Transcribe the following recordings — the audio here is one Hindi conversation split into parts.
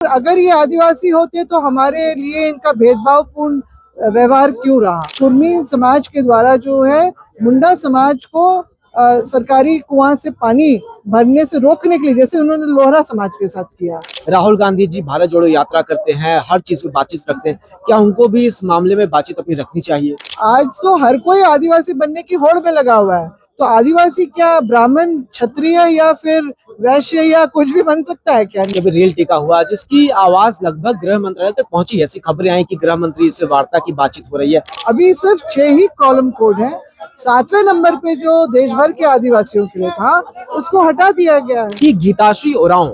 अगर ये आदिवासी होते तो हमारे लिए इनका भेदभावपूर्ण व्यवहार क्यों रहा। कुर्मी समाज के द्वारा जो है मुंडा समाज को सरकारी कुआं से पानी भरने से रोकने के लिए, जैसे उन्होंने लोहरा समाज के साथ किया। राहुल गांधी जी भारत जोड़ो यात्रा करते हैं, हर चीज में बातचीत रखते हैं, क्या उनको भी इस मामले में बातचीत अपनी रखनी चाहिए? आज तो हर कोई आदिवासी बनने की होड़ में लगा हुआ है, तो आदिवासी क्या ब्राह्मण, क्षत्रिय या फिर वैश्य या कुछ भी बन सकता है क्या? अभी रेल टिका हुआ जिसकी आवाज लगभग गृह मंत्रालय तक पहुंची है। ऐसी खबरें आई कि गृह मंत्री से वार्ता की बातचीत हो रही है। अभी सिर्फ 6 ही कॉलम कोड है। 7वें नंबर पे जो देश भर के आदिवासियों के लिए था उसको हटा दिया गया है। कि गीताश्री ओरांव,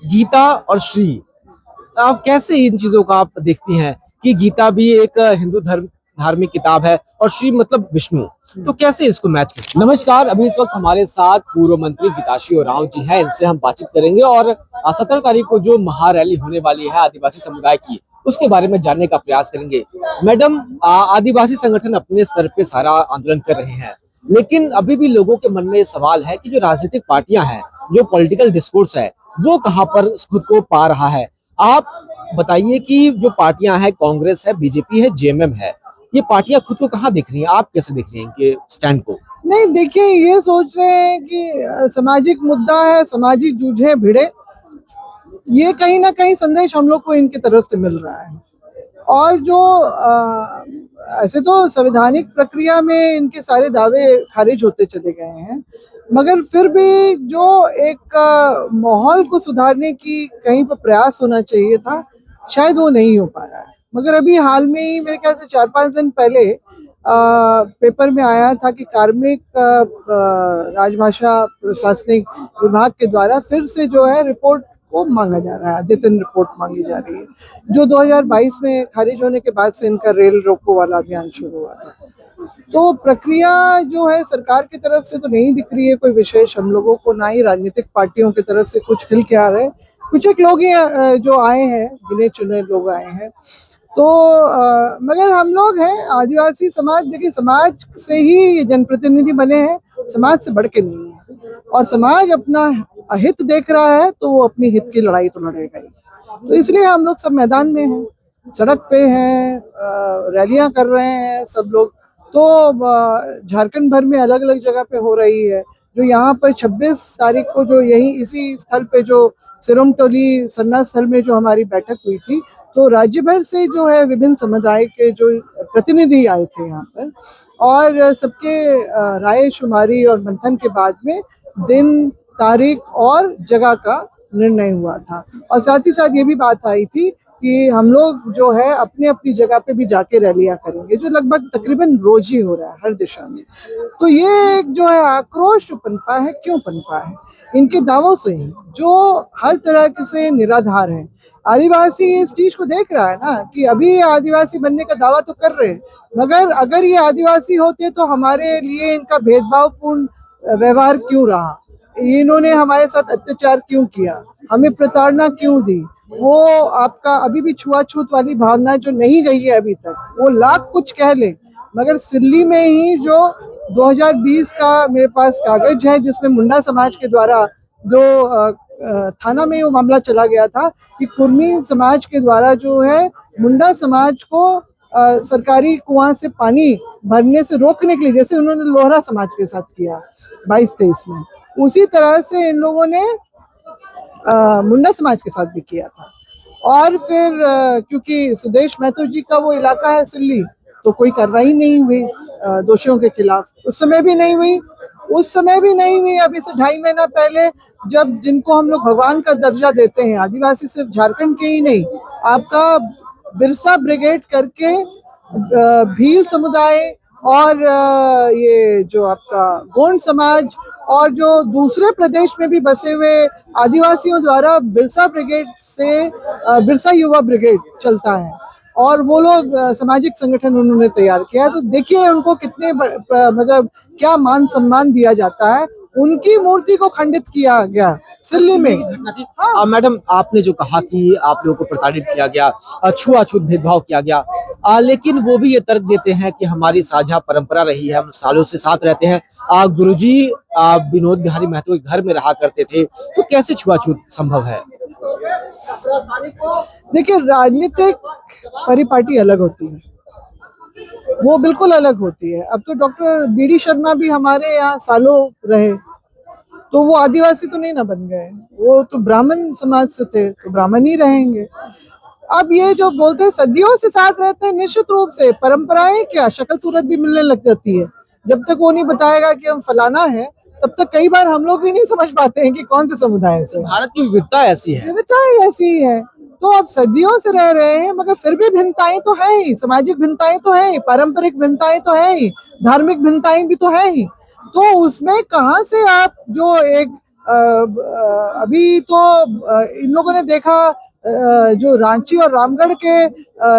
गीता और श्री, आप कैसे इन चीजों का आप देखती हैं कि गीता भी एक हिंदू धार्मिक किताब है और श्री मतलब विष्णु, तो कैसे इसको मैच कर? नमस्कार, अभी इस वक्त हमारे साथ पूर्व मंत्री गीताश्री ओरांव जी हैं, इनसे हम बातचीत करेंगे और 17 तारीख को जो महारैली होने वाली है आदिवासी समुदाय की, उसके बारे में जानने का प्रयास करेंगे। मैडम, आदिवासी संगठन अपने स्तर पे सारा आंदोलन कर रहे हैं, लेकिन अभी भी लोगों के मन में ये सवाल है कि जो राजनीतिक पार्टियां हैं, जो पॉलिटिकल डिस्कोर्स है, वो कहाँ पर खुद को पा रहा है। आप बताइए कि जो पार्टियां हैं, कांग्रेस है, बीजेपी है, जेएमएम है, ये पार्टियां खुद को कहाँ दिख रही हैं? आप कैसे दिख रही हैं इनके स्टैंड को? नहीं, देखिए, ये सोच रहे हैं कि सामाजिक मुद्दा है, सामाजिक जूझे भिड़े, ये कहीं ना कहीं संदेश हम लोग को इनकी तरफ से मिल रहा है। और जो ऐसे तो संवैधानिक प्रक्रिया में इनके सारे दावे खारिज होते चले गए हैं, मगर फिर भी जो एक माहौल को सुधारने की कहीं पर प्रयास होना चाहिए था, शायद वो नहीं हो पा रहा है। मगर अभी हाल में ही मेरे ख्याल से 4-5 दिन पहले पेपर में आया था कि कार्मिक राजभाषा प्रशासनिक विभाग के द्वारा फिर से जो है रिपोर्ट को मांगा जा रहा है, अद्यतन रिपोर्ट मांगी जा रही है, जो 2022 में खारिज होने के बाद से इनका रेल रोको वाला अभियान शुरू हुआ था। तो प्रक्रिया जो है सरकार की तरफ से तो नहीं दिख रही है कोई विशेष हम लोगों को, ना ही राजनीतिक पार्टियों की तरफ से कुछ खिल के आ रहे हैं। कुछ एक लोग ही जो आए हैं, गिने चुने लोग आए हैं। तो मगर हम लोग हैं आदिवासी समाज, देखिए समाज से ही जनप्रतिनिधि बने हैं, समाज से बढ़ के नहीं है। और समाज अपना हित देख रहा है तो वो अपनी हित की लड़ाई तो लड़ेगा ही। तो इसलिए हम लोग सब मैदान में हैं, सड़क पे हैं, रैलियां कर रहे हैं सब लोग। तो झारखंड भर में अलग अलग जगह पे हो रही है। जो यहाँ पर 26 तारीख को जो यही इसी स्थल पे जो सिरोमटोली सन्ना स्थल में जो हमारी बैठक हुई थी, तो राज्य भर से जो है विभिन्न समुदाय के जो प्रतिनिधि आए थे यहाँ पर, और सबके राय शुमारी और मंथन के बाद में दिन, तारीख और जगह का निर्णय हुआ था। और साथ ही साथ ये भी बात आई थी कि हम लोग जो है अपने अपनी जगह पे भी जाके रैलियां करेंगे, जो लगभग तकरीबन रोज ही हो रहा है हर दिशा में। तो ये एक जो है आक्रोश पनपा है, क्यों पनपा है? इनके दावों से ही, जो हर तरह से निराधार है। आदिवासी इस चीज को देख रहा है ना कि अभी आदिवासी बनने का दावा तो कर रहे हैं, मगर अगर ये आदिवासी होते तो हमारे लिए इनका भेदभावपूर्ण व्यवहार क्यों रहा, इन्होंने हमारे साथ अत्याचार क्यों किया, हमें प्रताड़ना क्यों दी, वो आपका अभी भी छुआछूत वाली भावना जो नहीं गई है अभी तक, वो लाख कुछ कह ले, मगर सिल्ली में ही जो 2020 का मेरे पास कागज है जिसमें मुंडा समाज के द्वारा जो थाना में वो मामला चला गया था कि कुर्मी समाज के द्वारा जो है मुंडा समाज को सरकारी कुआं से पानी भरने से रोकने के लिए, जैसे उन्होंने लोहरा समाज के साथ किया 22-23 में, उसी तरह से इन लोगों ने मुंडा समाज के साथ भी किया था। और फिर क्योंकि सुदेश महतो जी का वो इलाका है सिल्ली, तो कोई कार्रवाई नहीं हुई दोषियों के खिलाफ, उस समय भी नहीं हुई। अभी से 2.5 महीना पहले, जब जिनको हम लोग भगवान का दर्जा देते हैं, आदिवासी सिर्फ झारखंड के ही नहीं, आपका बिरसा ब्रिगेड करके भील समुदाय और ये जो आपका गोंड समाज और जो दूसरे प्रदेश में भी बसे हुए आदिवासियों द्वारा बिरसा ब्रिगेड से बिरसा युवा ब्रिगेड चलता है, और वो लोग सामाजिक संगठन उन्होंने तैयार किया है। तो देखिए उनको कितने मतलब क्या मान सम्मान दिया जाता है, उनकी मूर्ति को खंडित किया गया सिल्ली में। हाँ। मैडम, आपने जो कहा कि आप लोगों को प्रताड़ित किया गया, छुआछूत भेदभाव किया गया, लेकिन वो भी ये तर्क देते हैं कि हमारी साझा परंपरा रही है, हम सालों से साथ रहते हैं। गुरुजी विनोद बिहारी महतो के घर में रहा करते थे, तो कैसे छुआछूत संभव है? देखिए, राजनीतिक परिपाटी अलग होती है, वो बिल्कुल अलग होती है। अब तो डॉक्टर बी.डी. शर्मा भी हमारे यहाँ सालों रहे, तो वो आदिवासी तो नहीं ना बन गए, वो तो ब्राह्मण समाज से थे, तो ब्राह्मण ही रहेंगे। अब ये जो बोलते हैं सदियों से साथ रहते हैं, निश्चित रूप से परंपराएं क्या, शक्ल सूरत भी मिलने लग जाती है। जब तक वो नहीं बताएगा कि हम फलाना है, तब तक कई बार हम लोग भी नहीं समझ पाते हैं कि कौन से समुदाय से हैं। भारत की विविधता ऐसी है। विविधताएं ऐसी ही है, तो अब सदियों से रह रहे हैं, मगर फिर भी भिन्नताएं तो है ही, सामाजिक भिन्नताएं तो है ही, पारंपरिक भिन्नताएं तो है ही, धार्मिक भिन्नताएं भी तो है ही। तो उसमें कहाँ से आप जो एक अभी तो इन लोगों ने देखा, जो रांची और रामगढ़ के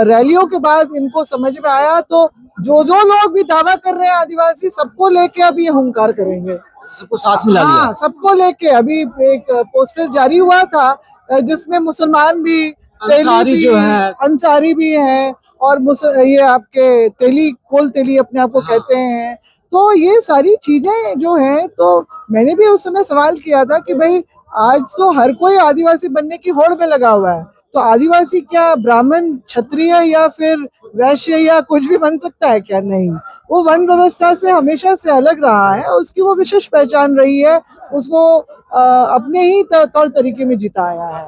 रैलियों के बाद इनको समझ में आया, तो जो लोग भी दावा कर रहे हैं आदिवासी, सबको लेके अब ये हुंकार करेंगे, सबको साथ मिला लिया। हाँ, सबको लेके। अभी एक पोस्टर जारी हुआ था जिसमें मुसलमान भी, तेली अंसारी भी, जो है, अंसारी भी है, और ये आपके तेली, कोल तेली अपने आप को कहते हैं। तो ये सारी चीजें जो हैं, तो मैंने भी उस समय सवाल किया था कि भाई, आज तो हर कोई आदिवासी बनने की होड़ में लगा हुआ है, तो आदिवासी क्या ब्राह्मण, क्षत्रिय या फिर वैश्य या कुछ भी बन सकता है क्या? नहीं, वो वर्ण व्यवस्था से हमेशा से अलग रहा है, उसकी वो विशेष पहचान रही है, उसको अपने ही तौर तरीके में जिताया है।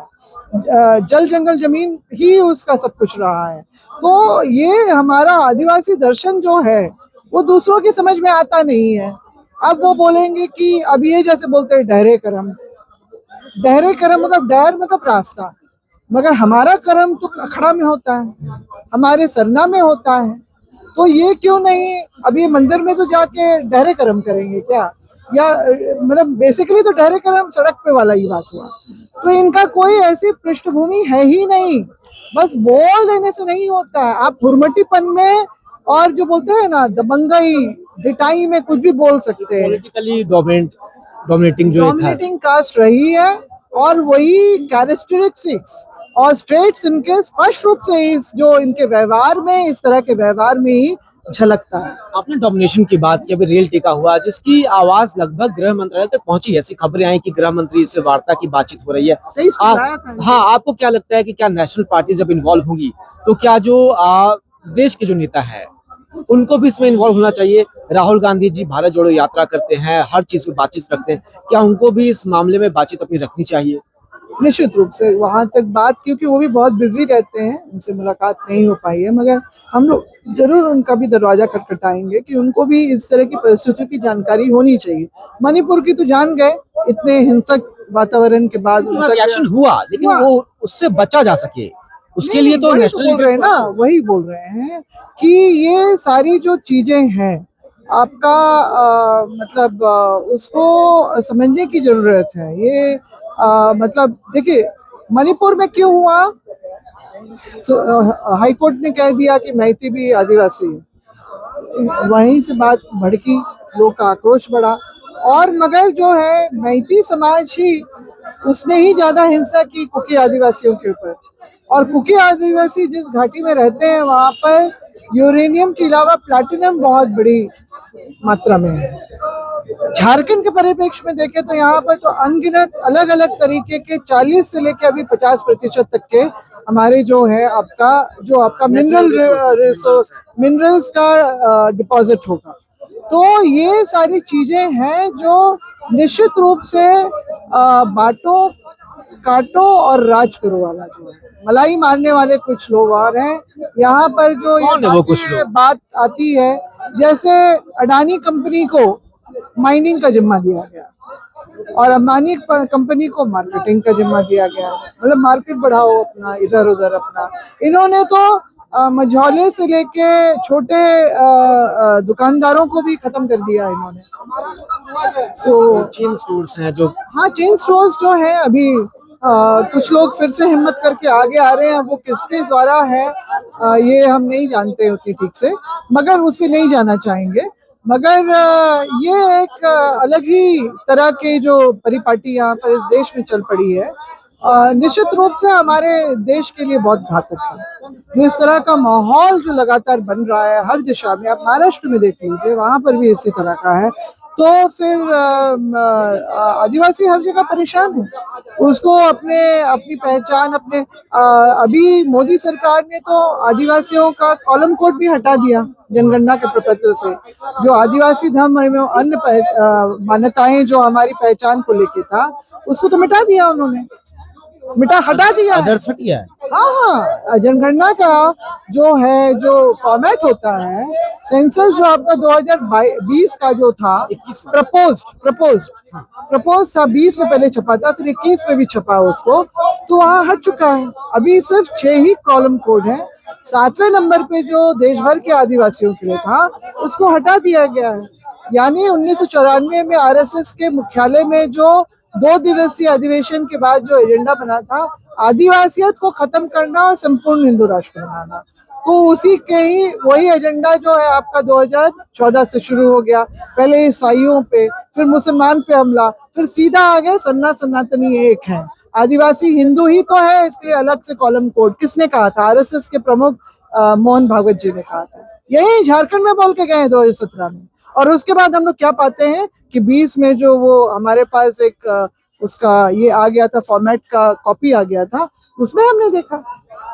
जल जंगल जमीन ही उसका सब कुछ रहा है। तो ये हमारा आदिवासी दर्शन जो है, वो दूसरों की समझ में आता नहीं है। अब वो बोलेंगे कि अब ये जैसे बोलते हैं डहरे करम, डहरे करम मतलब डहर मतलब रास्ता, मगर हमारा कर्म तो अखड़ा में होता है, हमारे सरना में होता है। तो ये क्यों नहीं, अब ये मंदिर में तो जाके डहरे कर्म करेंगे क्या? या मतलब बेसिकली तो डहरे कर्म सड़क पे वाला ही बात हुआ। तो इनका कोई ऐसी पृष्ठभूमि है ही नहीं, बस बोल देने से नहीं होता है। आप हुरमटीपन में और जो बोलते हैं ना दबंगई, डिटाई में कुछ भी बोल सकते हैं। पॉलिटिकली डोमिनेटिंग जो एक है। डोमिनेटिंग कास्ट रही है, और वही कैरेक्टरिस्टिक्स और स्ट्रेट्स इनके स्पष्ट रूप से इस जो इनके व्यवहार में, इस तरह के व्यवहार में ही झलकता है। आपने डोमिनेशन की बात की, अभी रेल टेका हुआ जिसकी आवाज लगभग गृह मंत्रालय तक पहुंची, ऐसी खबरें आई कि गृह मंत्री से वार्ता की बातचीत हो रही है। हाँ, आपको क्या लगता है कि क्या नेशनल पार्टी जब इन्वॉल्व होंगी, तो क्या जो देश के जो नेता है उनको भी इसमें इन्वॉल्व होना चाहिए? राहुल गांधी जी भारत जोड़ो यात्रा करते हैं, हर चीज में बातचीत रखते हैं, क्या उनको भी इस मामले में बातचीत अपनी रखनी चाहिए? निश्चित रूप से वहां तक बात, क्योंकि वो भी बहुत बिजी रहते हैं, उनसे मुलाकात नहीं हो पाई है, मगर हम लोग जरूर उनका भी दरवाजा खटखटाएंगे कि उनको भी इस तरह की परिस्थितियों की जानकारी होनी चाहिए। मणिपुर की तो जान गए, इतने हिंसक वातावरण के बाद रिएक्शन हुआ, लेकिन वो उससे बचा जा सके, उसके लिए तो वही तो नेशनल बोल रहे हैं ना, वही बोल रहे हैं कि ये सारी जो चीजें हैं, आपका मतलब उसको समझने की जरूरत है। ये मतलब देखिए, मणिपुर में क्यों हुआ, हाई कोर्ट ने कह दिया कि मैती भी आदिवासी है, वहीं से बात भड़की, लोग का आक्रोश बढ़ा, और मगर जो है मैती समाज ही, उसने ही ज्यादा हिंसा की कुकी आदिवासियों के ऊपर। और कुकी आदिवासी जिस घाटी में रहते हैं, वहां पर यूरेनियम के अलावा प्लैटिनम बहुत बड़ी मात्रा में है। झारखंड के परिप्रेक्ष्य में देखें तो यहाँ पर तो अनगिनत अलग अलग तरीके के 40 से लेकर अभी 50% तक के हमारे जो है आपका मिनरल्स का डिपॉजिट होगा। तो ये सारी चीजें हैं जो निश्चित रूप से बांटो, काटो और राज करो वाला जो है, मलाई मारने वाले कुछ लोग और हैं यहाँ पर। जो ये बात आती है, जैसे अडानी कंपनी को माइनिंग का जिम्मा दिया गया और अंबानी कंपनी को मार्केटिंग का जिम्मा दिया गया, मतलब मार्केट बढ़ाओ अपना, इधर उधर अपना। इन्होंने तो मझौले से लेके छोटे दुकानदारों को भी खत्म कर दिया इन्होंने। तो चेन स्टोर्स हैं जो, हाँ, चेन स्टोर्स जो है अभी कुछ लोग फिर से हिम्मत करके आगे आ रहे हैं। वो किसके द्वारा है ये हम नहीं जानते उतनी ठीक से, मगर उस पर नहीं जाना चाहेंगे। मगर ये एक अलग ही तरह के जो परिपाटी यहाँ पर इस देश में चल पड़ी है, निश्चित रूप से हमारे देश के लिए बहुत घातक है। इस तरह का माहौल जो लगातार बन रहा है हर दिशा में, आप महाराष्ट्र में देख लीजिए, वहां पर भी इसी तरह का है। तो फिर आदिवासी हर जगह परेशान है, उसको अपने अपनी पहचान अपने अभी मोदी सरकार ने तो आदिवासियों का कॉलम कोड भी हटा दिया जनगणना के प्रपत्र से। जो आदिवासी धर्म एवं अन्य मान्यताएं जो हमारी पहचान को लेके था, उसको तो मिटा दिया उन्होंने, हटा दिया है। आदर्श हट गया है। हाँ हाँ, जनगणना का जो है, जो फॉर्मेट होता है, सेंसस जो आपका 2020 का जो था, प्रपोज था, 20 में पहले छपा था, फिर 21 में भी छपा उसको, तो वहाँ हट चुका है। अभी सिर्फ 6 ही कॉलम कोड है। 7वें नंबर पे जो देश भर के आदिवासियों के लिए था, उसको हटा दिया गया है। यानी 1994 में आरएसएस के मुख्यालय में जो 2 दिवसीय अधिवेशन के बाद जो एजेंडा बना था, आदिवासियत को खत्म करना और संपूर्ण हिंदू राष्ट्र बनाना, तो उसी के ही वही एजेंडा जो है आपका 2014 से शुरू हो गया। पहले ईसाइयों पे, फिर मुसलमान पे हमला, फिर सीधा आ गए सनातनी एक है, आदिवासी हिंदू ही तो है, इसके लिए अलग से कॉलम कोड। किसने कहा था? आरएसएस के प्रमुख मोहन भागवत जी ने कहा था, यही झारखंड में बोल के गए 2017 में। और उसके बाद हम लोग क्या पाते हैं कि 20 में जो वो हमारे पास एक उसका ये आ गया था, फॉर्मेट का कॉपी आ गया था, उसमें हमने देखा।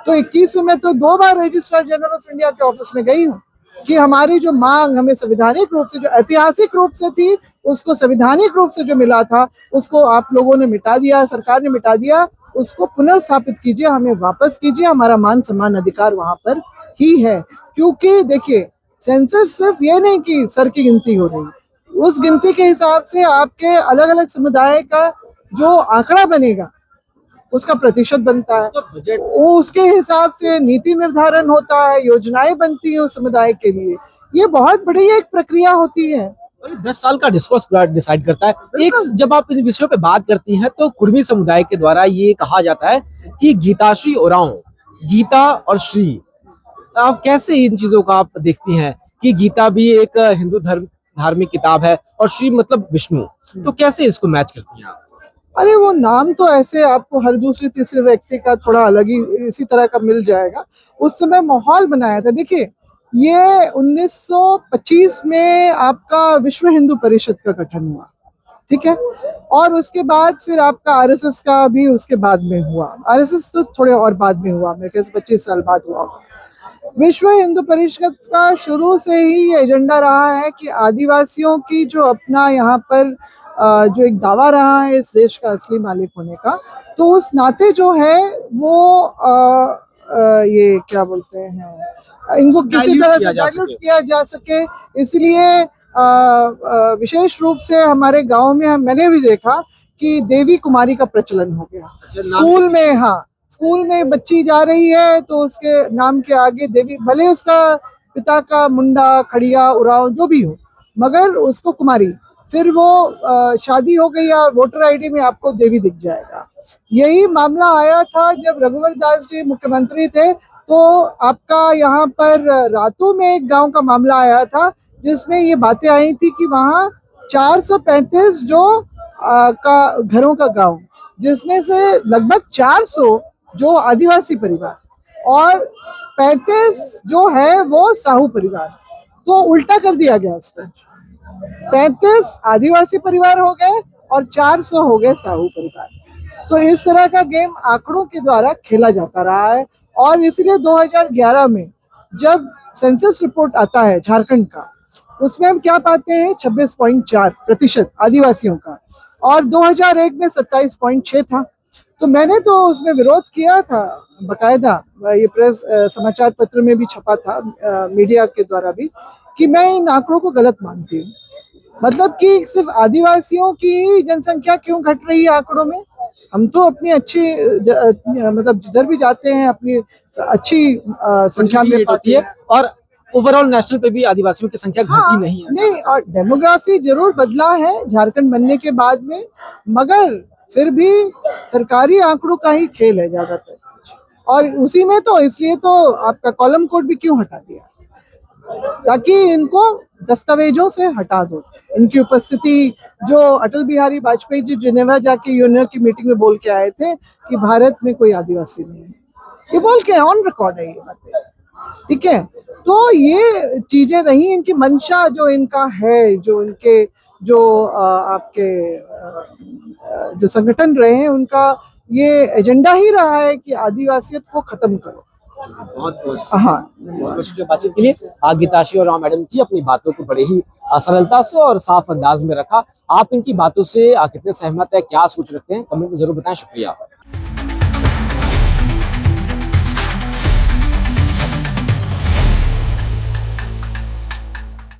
तो 21 में तो 2 बार रजिस्ट्रार जनरल ऑफ इंडिया के ऑफिस में गई हूँ कि हमारी जो मांग हमें संवैधानिक रूप से, जो ऐतिहासिक रूप से थी, उसको संवैधानिक रूप से जो मिला था, उसको आप लोगों ने मिटा दिया, सरकार ने मिटा दिया, उसको पुनर्स्थापित कीजिए, हमें वापस कीजिए, हमारा मान सम्मान अधिकार वहां पर ही है। क्योंकि देखिए, सेंसस सिर्फ ये नहीं कि सर की गिनती हो रही, उस गिनती के हिसाब से आपके अलग अलग समुदाय का जो आंकड़ा बनेगा, उसका प्रतिशत बनता है, बजट वो उसके हिसाब से नीति निर्धारण होता है, योजनाएं बनती है उस समुदाय के लिए। ये बहुत बड़ी एक प्रक्रिया होती है। और 10 साल का डिस्कोर्स डिसाइड करता है। एक जब आप इन विषयों पे बात करती हैं तो कुर्मी समुदाय के द्वारा ये कहा जाता है कि गीताश्री ओरांव, गीता और श्री, आप कैसे इन चीजों का आप देखती हैं कि गीता भी एक हिंदू धार्मिक किताब है और श्री मतलब विष्णु, तो कैसे इसको मैच करती हैं आप? अरे वो नाम तो ऐसे आपको हर दूसरे तीसरे व्यक्ति का थोड़ा अलग ही इसी तरह का मिल जाएगा। उस समय माहौल बनाया था। देखिए, ये 1925 में आपका विश्व हिंदू परिषद का गठन हुआ, ठीक है, और उसके बाद फिर आपका आरएसएस का भी उसके बाद में हुआ। आरएसएस तो थोड़े और बाद में हुआ, मेरे ख्याल से 25 साल बाद हुआ। विश्व हिंदू परिषद का शुरू से ही एजेंडा रहा है कि आदिवासियों की जो अपना यहाँ पर जो एक दावा रहा है इस देश का असली मालिक होने का, तो उस नाते जो है वो ये क्या बोलते हैं, इनको किसी तरह से डाइल्यूट किया जा सके, इसलिए विशेष रूप से हमारे गांव में मैंने भी देखा कि देवी कुमारी का प्रचलन हो गया। स्कूल में, हाँ, स्कूल में बच्ची जा रही है तो उसके नाम के आगे देवी, भले उसका पिता का मुंडा, खड़िया, उरांव जो भी हो, मगर उसको कुमारी। फिर वो शादी हो गई या वोटर आईडी में आपको देवी दिख जाएगा। यही मामला आया था जब रघुवर दास जी मुख्यमंत्री थे, तो आपका यहाँ पर रातू में एक गांव का मामला आया था, जिसमें ये बातें आई थी कि वहाँ 435 जो का घरों का गांव, जिसमें से लगभग 400 जो आदिवासी परिवार और 35 जो है वो साहू परिवार। तो उल्टा कर दिया गया उसको, 35 आदिवासी परिवार हो गए और 400 हो गए साहू परिवार। तो इस तरह का गेम आंकड़ों के द्वारा खेला जाता रहा है, और इसलिए 2011 में जब सेंसस रिपोर्ट आता है झारखंड का, उसमें हम क्या पाते हैं, 26.4% आदिवासियों का, और 2001 में 27.6 था। तो मैंने तो उसमें विरोध किया था बकायदा, ये प्रेस समाचार पत्र में भी छपा था, मीडिया के द्वारा भी, कि मैं इन आंकड़ों को गलत मानती हूँ। मतलब कि सिर्फ आदिवासियों की जनसंख्या क्यों घट रही है आंकड़ों में? हम तो अपनी अच्छी मतलब जिधर भी जाते हैं अपनी अच्छी संख्या में पाती है, और ओवरऑल नेशनल पे भी आदिवासियों की संख्या घटी नहीं है। नहीं, और डेमोग्राफी जरूर बदला है झारखंड बनने के बाद में, मगर फिर भी सरकारी आंकड़ों का ही खेल है ज्यादातर, और उसी में तो इसलिए तो आपका कॉलम कोड भी क्यों हटा दिया, ताकि इनको दस्तावेजों से हटा दो। इनकी उपस्थिति, जो अटल बिहारी वाजपेयी जी जिनेवा जाके यूएनओ की मीटिंग में बोल के आए थे कि भारत में कोई आदिवासी नहीं है, ये बोल के ऑन रिकॉर्ड है ये बातें, ठीक है। तो ये चीजें रही, इनकी मंशा जो इनका है, जो इनके जो आपके जो संगठन रहे हैं उनका ये एजेंडा ही रहा है कि आदिवासियत को खत्म करो। बहुत बहुत हाँ, बहुत शुक्रिया बातचीत के लिए। गीताश्री और राम मैडम की अपनी बातों को बड़े ही सरलता से और साफ अंदाज में रखा। आप इनकी बातों से कितने सहमत है, क्या सोच रखते हैं, कमेंट में जरूर बताएं। शुक्रिया।